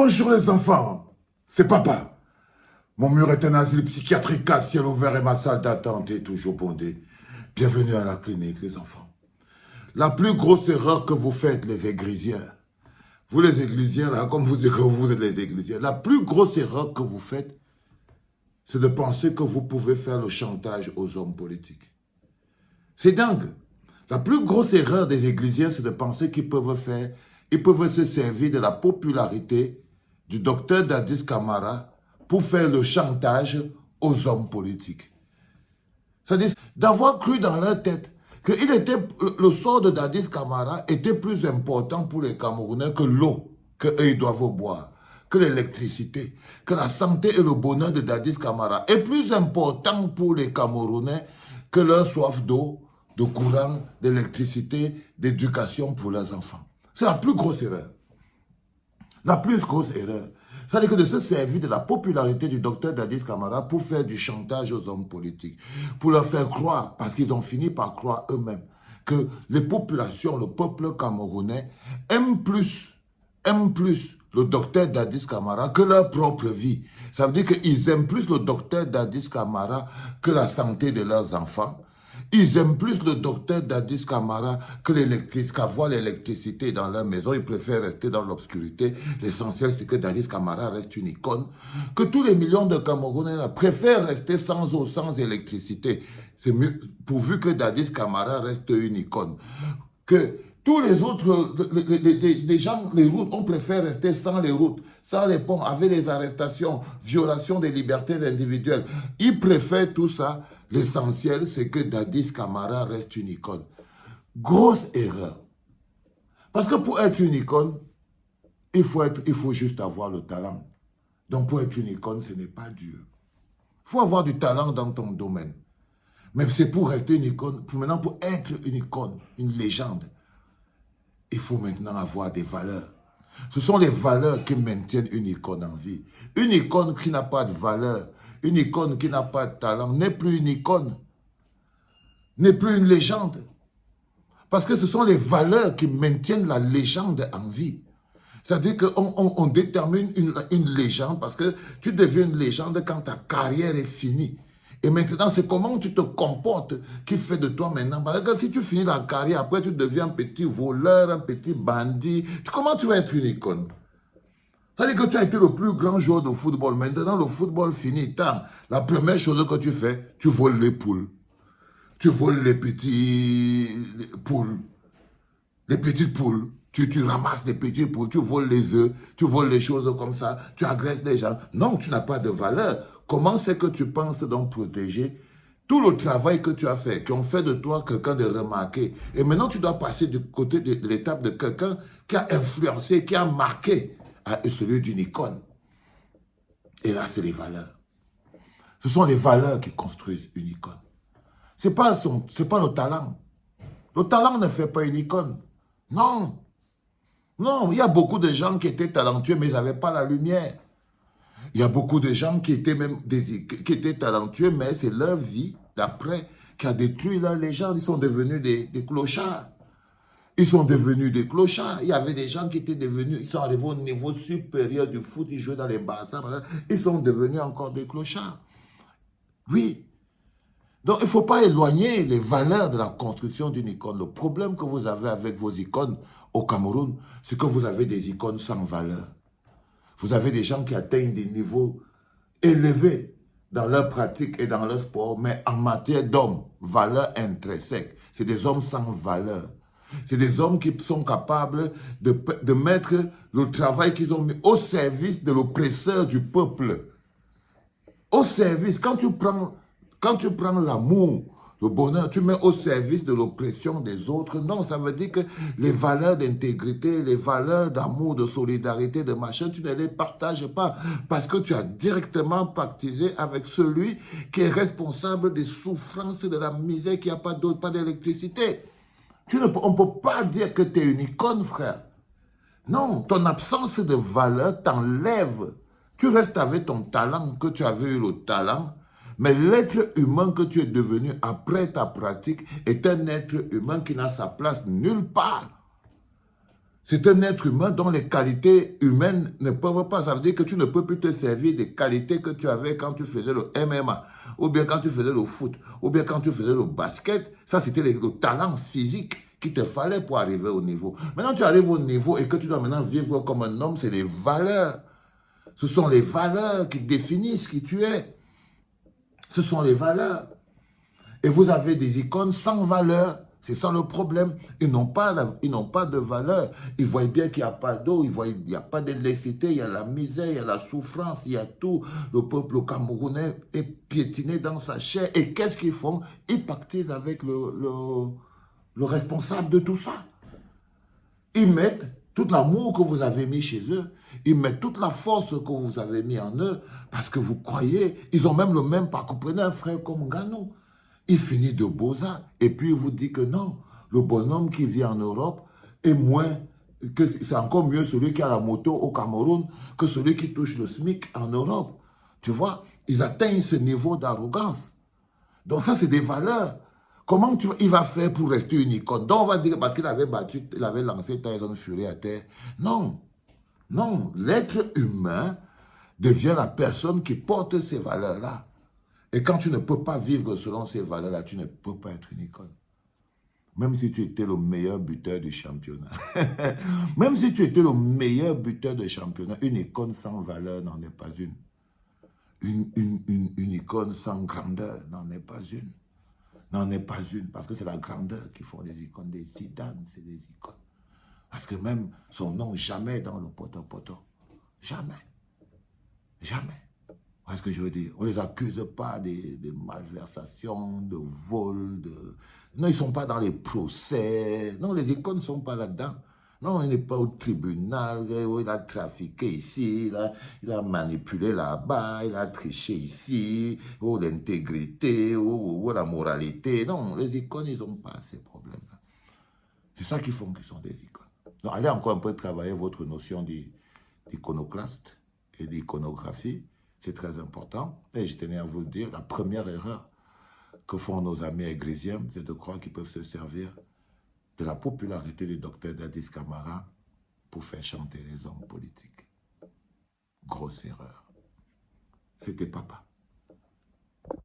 Bonjour les enfants, c'est papa. Mon mur est un asile psychiatrique à ciel ouvert et ma salle d'attente est toujours bondée. Bienvenue à la clinique les enfants. La plus grosse erreur que vous faites les églisiens, vous les églisiens là, comme vous dites que vous êtes les églisiens, la plus grosse erreur que vous faites, c'est de penser que vous pouvez faire le chantage aux hommes politiques. C'est dingue. La plus grosse erreur des églisiens, c'est de penser qu'ils peuvent se servir de la popularité du docteur Dadis Camara pour faire le chantage aux hommes politiques. C'est-à-dire d'avoir cru dans leur tête que le sort de Dadis Camara était plus important pour les Camerounais que l'eau qu'eux ils doivent boire, que l'électricité, que la santé et le bonheur de Dadis Camara est plus important pour les Camerounais que leur soif d'eau, de courant, d'électricité, d'éducation pour leurs enfants. C'est la plus grosse erreur. La plus grosse erreur. C'est-à-dire que de se servir de la popularité du docteur Dadis Camara pour faire du chantage aux hommes politiques, pour leur faire croire, parce qu'ils ont fini par croire eux-mêmes, que les populations, le peuple camerounais aiment plus le docteur Dadis Camara que leur propre vie. Ça veut dire qu'ils aiment plus le docteur Dadis Camara que la santé de leurs enfants. Ils aiment plus le docteur Dadis Camara qu'avoir l'électricité dans leur maison. Ils préfèrent rester dans l'obscurité. L'essentiel, c'est que Dadis Camara reste une icône. Que tous les millions de Camerounais là, préfèrent rester sans eau, sans électricité. C'est mieux, pourvu que Dadis Camara reste une icône. Que tous les autres, les gens, les routes, on préfère rester sans les routes, sans les ponts, avec les arrestations, violations des libertés individuelles. Ils préfèrent tout ça. L'essentiel, c'est que Dadis Camara reste une icône. Grosse erreur. Parce que pour être une icône, il faut juste avoir le talent. Donc pour être une icône, ce n'est pas dur. Il faut avoir du talent dans ton domaine. Mais c'est pour rester une icône, pour être une icône, une légende, il faut maintenant avoir des valeurs. Ce sont les valeurs qui maintiennent une icône en vie. Une icône qui n'a pas de valeur, une icône qui n'a pas de talent, n'est plus une icône, n'est plus une légende. Parce que ce sont les valeurs qui maintiennent la légende en vie. C'est-à-dire qu'on détermine une légende parce que tu deviens une légende quand ta carrière est finie. Et maintenant, c'est comment tu te comportes qui fait de toi maintenant. Parce que si tu finis la carrière, après tu deviens un petit voleur, un petit bandit. Comment tu vas être une icône? C'est-à-dire que tu as été le plus grand joueur de football. Maintenant, le football finit. La première chose que tu fais, tu voles les poules. Tu voles les petites poules. Les petites poules. Tu ramasses les petites poules, tu voles les œufs, tu voles les choses comme ça, tu agresses les gens. Non, tu n'as pas de valeur. Comment c'est que tu penses donc protéger tout le travail que tu as fait, qui ont fait de toi quelqu'un de remarqué. Et maintenant, tu dois passer du côté de l'étape de quelqu'un qui a influencé, qui a marqué celui d'une icône. Et là, c'est les valeurs. Ce sont les valeurs qui construisent une icône. C'est pas le talent. Le talent ne fait pas une icône. Non. Non, il y a beaucoup de gens qui étaient talentueux, mais ils n'avaient pas la lumière. Il y a beaucoup de gens qui étaient talentueux, mais c'est leur vie d'après qui a détruit leur légende. Ils sont devenus des clochards. Ils sont devenus des clochards. Il y avait des gens qui étaient devenus, ils sont arrivés au niveau supérieur du foot, ils jouaient dans les bassins. Ils sont devenus encore des clochards. Oui. Donc, il ne faut pas éloigner les valeurs de la construction d'une icône. Le problème que vous avez avec vos icônes au Cameroun, c'est que vous avez des icônes sans valeur. Vous avez des gens qui atteignent des niveaux élevés dans leur pratique et dans leur sport, mais en matière d'hommes, valeur intrinsèque. C'est des hommes sans valeur. C'est des hommes qui sont capables de mettre le travail qu'ils ont mis au service de l'oppresseur du peuple. Au service, quand tu prends l'amour, le bonheur, tu mets au service de l'oppression des autres. Non, ça veut dire que les valeurs d'intégrité, les valeurs d'amour, de solidarité, de machin, tu ne les partages pas parce que tu as directement pactisé avec celui qui est responsable des souffrances, de la misère, qui n'a pas d'eau, pas d'électricité. On ne peut pas dire que tu es une icône, frère. Non, ton absence de valeur t'enlève. Tu restes avec ton talent, que tu avais eu le talent. Mais l'être humain que tu es devenu après ta pratique est un être humain qui n'a sa place nulle part. C'est un être humain dont les qualités humaines ne peuvent pas. Ça veut dire que tu ne peux plus te servir des qualités que tu avais quand tu faisais le MMA, ou bien quand tu faisais le foot, ou bien quand tu faisais le basket. Ça, c'était le talent physique qu'il te fallait pour arriver au niveau. Maintenant, tu arrives au niveau et que tu dois maintenant vivre comme un homme, c'est les valeurs. Ce sont les valeurs qui définissent qui tu es. Ce sont les valeurs. Et vous avez des icônes sans valeur. C'est ça le problème. Ils n'ont pas de valeur. Ils voient bien qu'il n'y a pas d'eau, ils voient qu'il n'y a pas d'électricité, il y a la misère, il y a la souffrance, il y a tout. Le peuple camerounais est piétiné dans sa chair. Et qu'est-ce qu'ils font? Ils pactisent avec le responsable de tout ça. Ils mettent tout l'amour que vous avez mis chez eux, ils mettent toute la force que vous avez mis en eux, parce que vous croyez, ils ont même le même parcours. Prenez un frère comme Gano. Il finit de Beaux-Arts et puis il vous dit que non, le bonhomme qui vit en Europe est moins, que c'est encore mieux celui qui a la moto au Cameroun que celui qui touche le SMIC en Europe. Tu vois, ils atteignent ce niveau d'arrogance. Donc ça, c'est des valeurs. Comment il va faire pour rester une icône? Donc on va dire parce qu'il avait battu, il avait lancé Tyson Fury à terre. Non, non, l'être humain devient la personne qui porte ces valeurs-là. Et quand tu ne peux pas vivre selon ces valeurs-là, tu ne peux pas être une icône. Même si tu étais le meilleur buteur du championnat. Même si tu étais le meilleur buteur du championnat, une icône sans valeur n'en est pas une. Une icône sans grandeur n'en est pas une. N'en est pas une. Parce que c'est la grandeur qui font des icônes. Des Zidane, c'est des icônes. Parce que même son nom, jamais dans le poto-poto. Jamais. Jamais. Qu'est-ce que je veux dire? On ne les accuse pas de malversation, de vol, de... Non, ils ne sont pas dans les procès. Non, les icônes ne sont pas là-dedans. Non, il n'est pas au tribunal, il a trafiqué ici, il a manipulé là-bas, il a triché ici, l'intégrité, la moralité. Non, les icônes, ils n'ont pas ces problèmes-là. C'est ça qui font qu'ils sont des icônes. Donc, allez encore un peu travailler votre notion d'iconoclaste et d'iconographie. C'est très important. Et je tenais à vous le dire, la première erreur que font nos amis égrisiens, c'est de croire qu'ils peuvent se servir de la popularité du docteur Dadis Camara pour faire chanter les hommes politiques. Grosse erreur. C'était papa.